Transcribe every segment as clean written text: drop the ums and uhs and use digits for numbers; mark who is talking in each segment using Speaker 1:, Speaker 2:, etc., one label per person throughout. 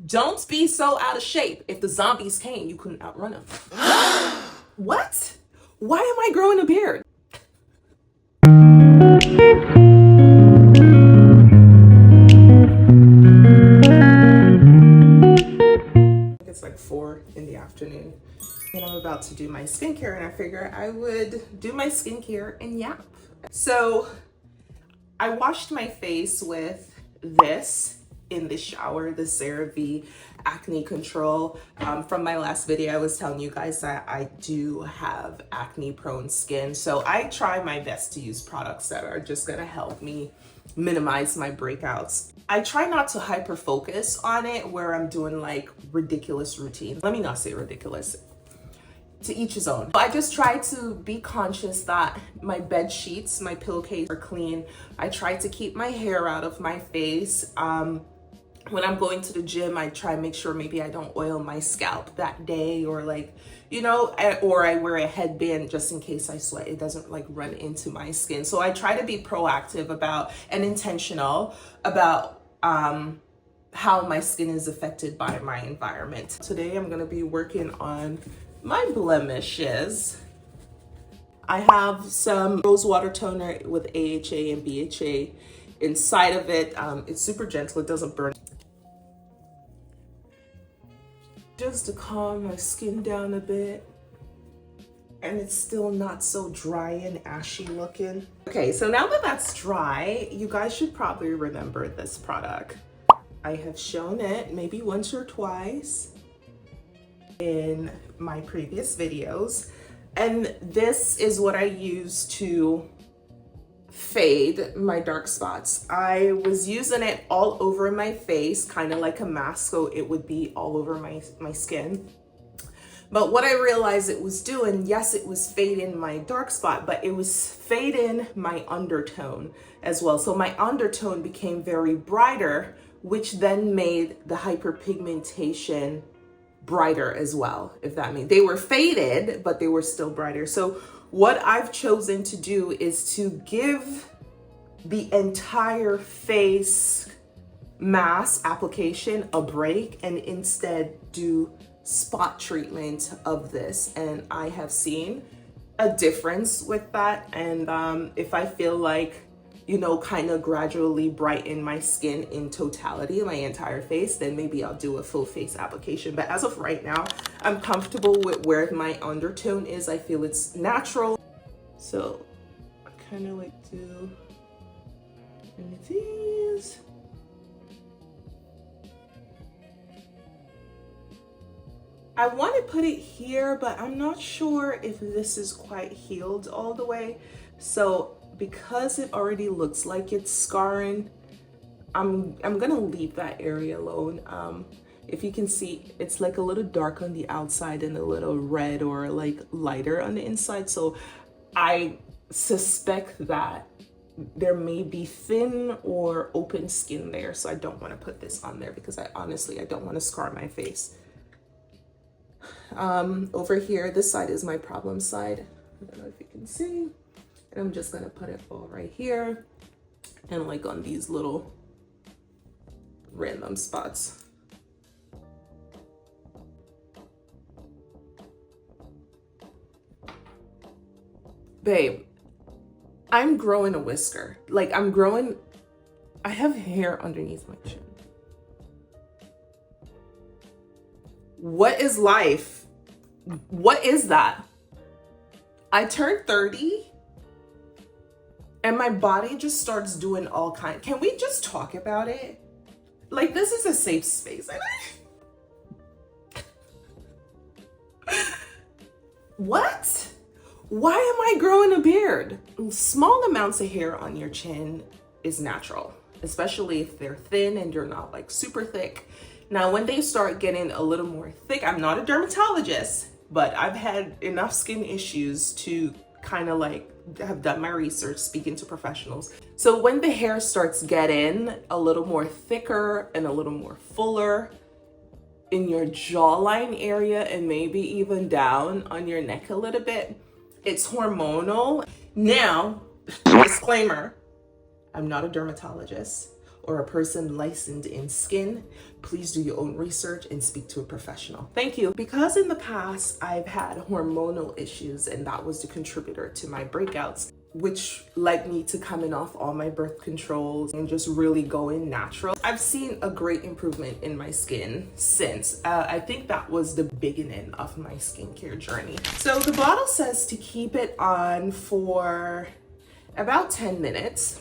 Speaker 1: Don't be so out of shape. If the zombies came, you couldn't outrun them. What? Why am I growing a beard? It's like 4 in the afternoon and I'm about to do my skincare, and I figure I would do my skincare and yap. So I washed my face with this in the shower, the CeraVe acne control. From my last video, I was telling you guys that I do have acne prone skin. So I try my best to use products that are just gonna help me minimize my breakouts. I try not to hyper focus on it where I'm doing like ridiculous routines. Let me not say ridiculous. To each his own. I just try to be conscious that my bed sheets, my pillowcase are clean. I try to keep my hair out of my face. When I'm going to the gym, I try to make sure maybe I don't oil my scalp that day, or like, you know, or I wear a headband just in case I sweat. It doesn't like run into my skin. So I try to be proactive about and intentional about how my skin is affected by my environment. Today, I'm gonna be working on my blemishes. I have some rose water toner with AHA and BHA inside of it. It's super gentle, it doesn't burn. Just to calm my skin down a bit. And it's still not so dry and ashy looking. Okay, so now that that's dry, you guys should probably remember this product. I have shown it maybe once or twice in my previous videos, and this is what I use to fade my dark spots. I was using it all over my face, kind of like a mask, so it would be all over my skin. But what I realized it was doing, yes, it was fading my dark spot, but it was fading my undertone as well. So my undertone became very brighter, which then made the hyperpigmentation brighter as well, if that means. They were faded, but they were still brighter. So what I've chosen to do is to give the entire face mask application a break and instead do spot treatment of this. And I have seen a difference with that. And if I feel like, you know, kind of gradually brighten my skin in totality, my entire face, then maybe I'll do a full face application. But as of right now, I'm comfortable with where my undertone is. I feel it's natural. So I kind of like do these. I want to put it here, but I'm not sure if this is quite healed all the way. So because it already looks like it's scarring, I'm gonna leave that area alone. If you can see, it's like a little dark on the outside and a little red or like lighter on the inside. So I suspect that there may be thin or open skin there. So I don't want to put this on there because I don't want to scar my face. Over here, this side is my problem side. I don't know if you can see. And I'm just gonna put it all right here and like on these little random spots. Babe, I'm growing a whisker. Like I have hair underneath my chin. What is life? What is that? I turned 30 and my body just starts doing all kinds. Can we just talk about it? Like, this is a safe space. What? Why am I growing a beard? Small amounts of hair on your chin is natural, especially if they're thin and you're not like super thick. Now, when they start getting a little more thick, I'm not a dermatologist, but I've had enough skin issues to kind of like have done my research, speaking to professionals. So when the hair starts getting a little more thicker and a little more fuller in your jawline area and maybe even down on your neck a little bit, it's hormonal. Now, disclaimer, I'm not a dermatologist. or a person licensed in skin, please do your own research and speak to a professional. Thank you. Because in the past I've had hormonal issues and that was the contributor to my breakouts, which led me to coming off all my birth controls and just really going natural. I've seen a great improvement in my skin since. I think that was the beginning of my skincare journey. So the bottle says to keep it on for about 10 minutes.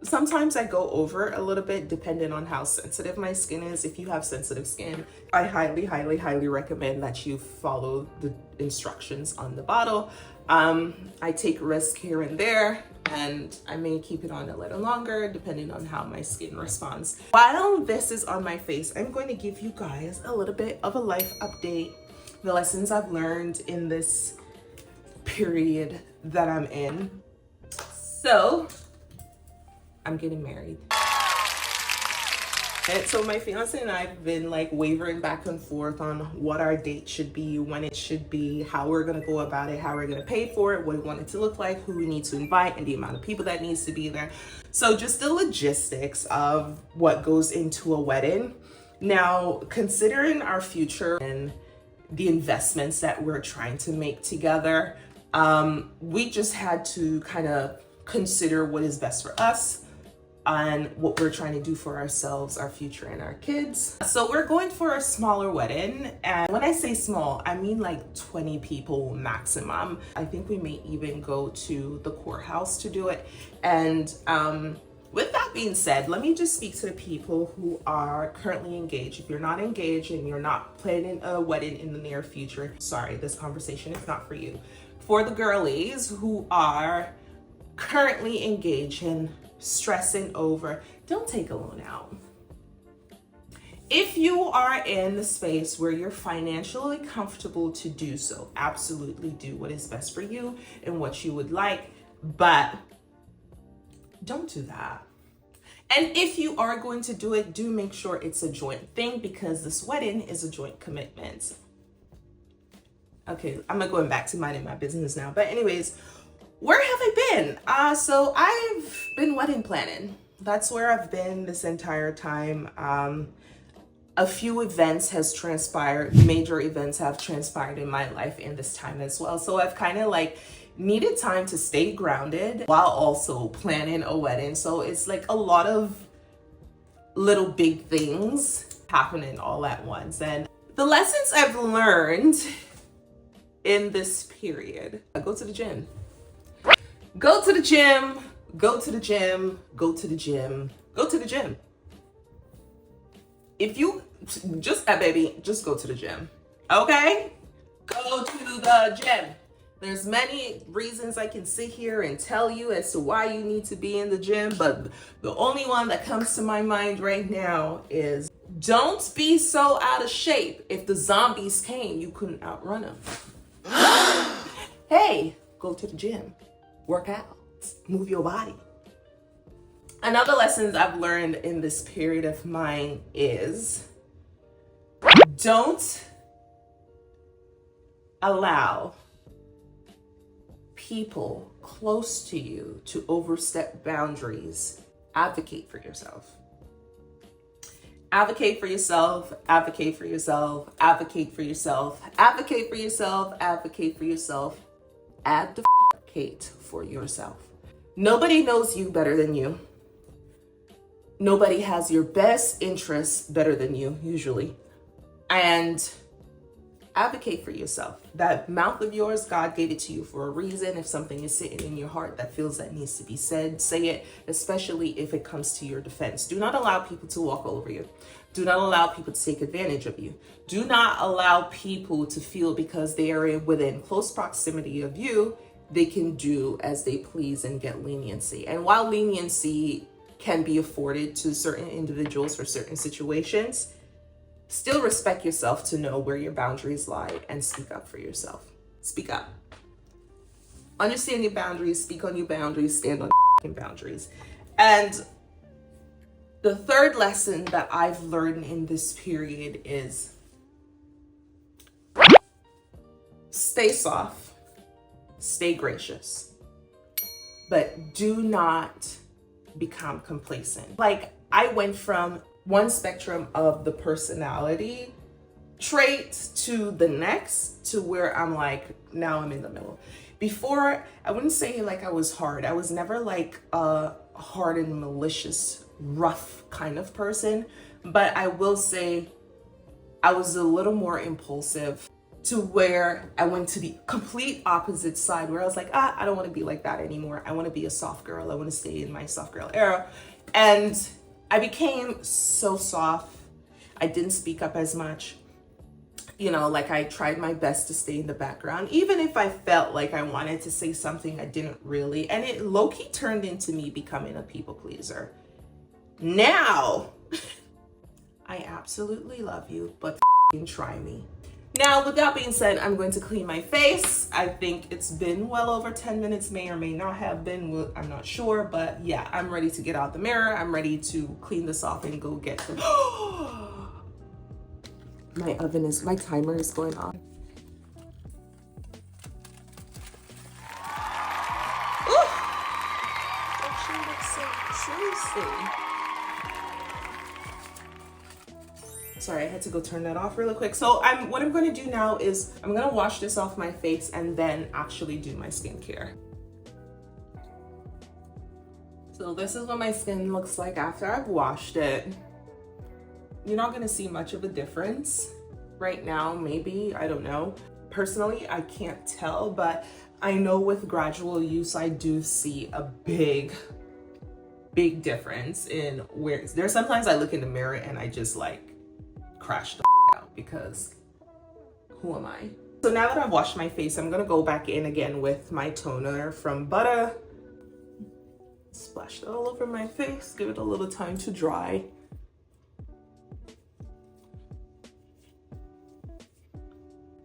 Speaker 1: Sometimes I go over a little bit depending on how sensitive my skin is. If you have sensitive skin, I highly recommend that you follow the instructions on the bottle. I take risk here and there, and I may keep it on a little longer depending on how my skin responds. While this is on my face, I'm going to give you guys a little bit of a life update, the lessons I've learned in this period that I'm in. So, I'm getting married. And so my fiance and I have been like wavering back and forth on what our date should be, when it should be, how we're gonna go about it, how we're gonna pay for it, what we want it to look like, who we need to invite, and the amount of people that needs to be there. So just the logistics of what goes into a wedding. Now, considering our future and the investments that we're trying to make together, we just had to kind of consider what is best for us and what we're trying to do for ourselves, our future, and our kids. So we're going for a smaller wedding. And when I say small, I mean like 20 people maximum. I think we may even go to the courthouse to do it. And with that being said, let me just speak to the people who are currently engaged. If you're not engaged and you're not planning a wedding in the near future, sorry, this conversation is not for you. For the girlies who are currently engaged and stressing over, don't take a loan out. If you are in the space where you're financially comfortable to do so, absolutely do what is best for you and what you would like, but don't do that. And if you are going to do it, do make sure it's a joint thing, because this wedding is a joint commitment. Okay, I'm not going back to minding my business now, but anyways, where have I been? So I've been wedding planning. That's where I've been this entire time. A few events has transpired, major events have transpired in my life in this time as well. So I've kind of like needed time to stay grounded while also planning a wedding. So it's like a lot of little big things happening all at once. And the lessons I've learned in this period, I go to the gym. Go to the gym, go to the gym, go to the gym, go to the gym. If you just, baby, just go to the gym, okay? Go to the gym. There's many reasons I can sit here and tell you as to why you need to be in the gym, but the only one that comes to my mind right now is don't be so out of shape. If the zombies came, you couldn't outrun them. Hey, go to the gym. Work out, move your body. Another lesson I've learned in this period of mine is don't allow people close to you to overstep boundaries. Advocate for yourself. Advocate for yourself, advocate for yourself, advocate for yourself, advocate for yourself, advocate for yourself. Advocate for yourself. Nobody knows you better than you. Nobody has your best interests better than you, usually. And advocate for yourself. That mouth of yours, God gave it to you for a reason. If something is sitting in your heart that feels that needs to be said, say it, especially if it comes to your defense. Do not allow people to walk over you. Do not allow people to take advantage of you. Do not allow people to feel because they are within close proximity of you, they can do as they please and get leniency. And while leniency can be afforded to certain individuals for certain situations, still respect yourself to know where your boundaries lie and speak up for yourself. Speak up. Understand your boundaries, speak on your boundaries, stand on your boundaries. And the third lesson that I've learned in this period is stay soft, stay gracious, but do not become complacent. Like, I went from one spectrum of the personality trait to the next, to where I'm like, now I'm in the middle. Before, I wouldn't say like I was hard. I was never like a hard and malicious, rough kind of person, but I will say I was a little more impulsive, to where I went to the complete opposite side, where I was like, I don't want to be like that anymore. I want to be a soft girl. I want to stay in my soft girl era. And I became so soft. I didn't speak up as much. You know, like I tried my best to stay in the background. Even if I felt like I wanted to say something, I didn't really. And it low-key turned into me becoming a people pleaser. Now, I absolutely love you, but try me. Now, with that being said, I'm going to clean my face. I think it's been well over 10 minutes, may or may not have been, I'm not sure, but yeah, I'm ready to get out the mirror. I'm ready to clean this off and go get the... my timer is going on. Ooh! That she looks so juicy. Sorry, I had to go turn that off really quick. So what I'm going to do now is I'm going to wash this off my face and then actually do my skincare. So this is what my skin looks like after I've washed it. You're not going to see much of a difference right now, maybe, I don't know. Personally, I can't tell, but I know with gradual use, I do see a big difference in where there's sometimes I look in the mirror and I just like crash the out, because who am I? So now that I've washed my face, I'm gonna go back in again with my toner from Butter. Splash that all over my face, give it a little time to dry.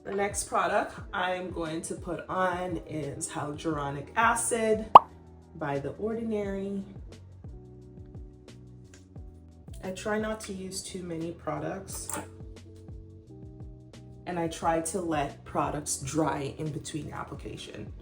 Speaker 1: The next product I'm going to put on is hyaluronic acid by The Ordinary. I try not to use too many products, and I try to let products dry in between application.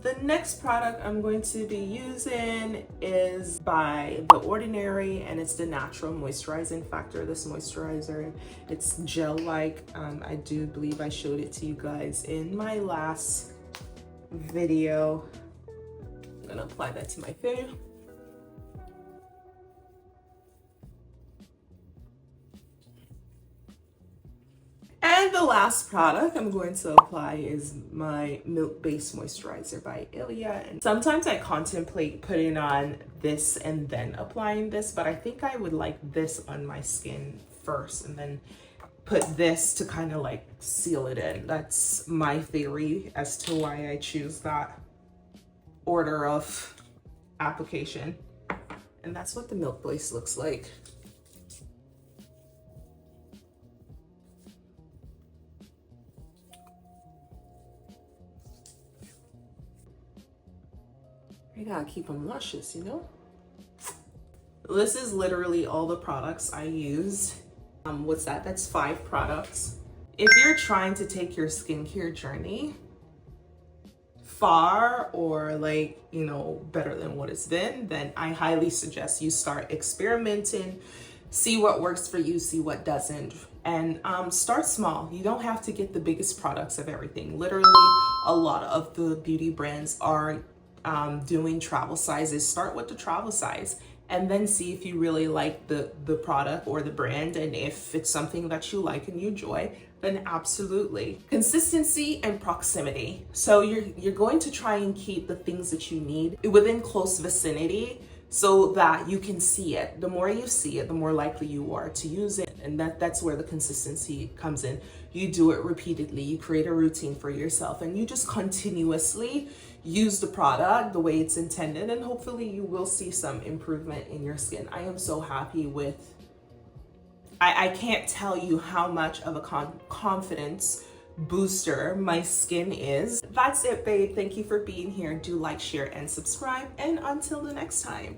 Speaker 1: The next product I'm going to be using is by The Ordinary, and it's the Natural Moisturizing Factor. This moisturizer, it's gel-like. I do believe I showed it to you guys in my last video. I'm gonna apply that to my face. And the last product I'm going to apply is my milk-based moisturizer by Ilia. And sometimes I contemplate putting on this and then applying this, but I think I would like this on my skin first and then put this to kind of like seal it in. That's my theory as to why I choose that order of application. And that's what the milk base looks like. You gotta keep them luscious, you know? This is literally all the products I used. What's that? That's 5 products. If you're trying to take your skincare journey far, or like, you know, better than what it's been, then I highly suggest you start experimenting, see what works for you, see what doesn't, and start small. You don't have to get the biggest products of everything. Literally, a lot of the beauty brands are doing travel sizes. Start with the travel size and then see if you really like the product or the brand, and if it's something that you like and you enjoy, then absolutely. Consistency and proximity. So you're going to try and keep the things that you need within close vicinity so that you can see it. The more you see it, the more likely you are to use it, and that's where the consistency comes in. You do it repeatedly, you create a routine for yourself, and you just continuously use the product the way it's intended, and hopefully you will see some improvement in your skin. I am so happy with, I can't tell you how much of a confidence booster my skin is. That's it, babe. Thank you for being here. Do like, share, and subscribe, and until the next time.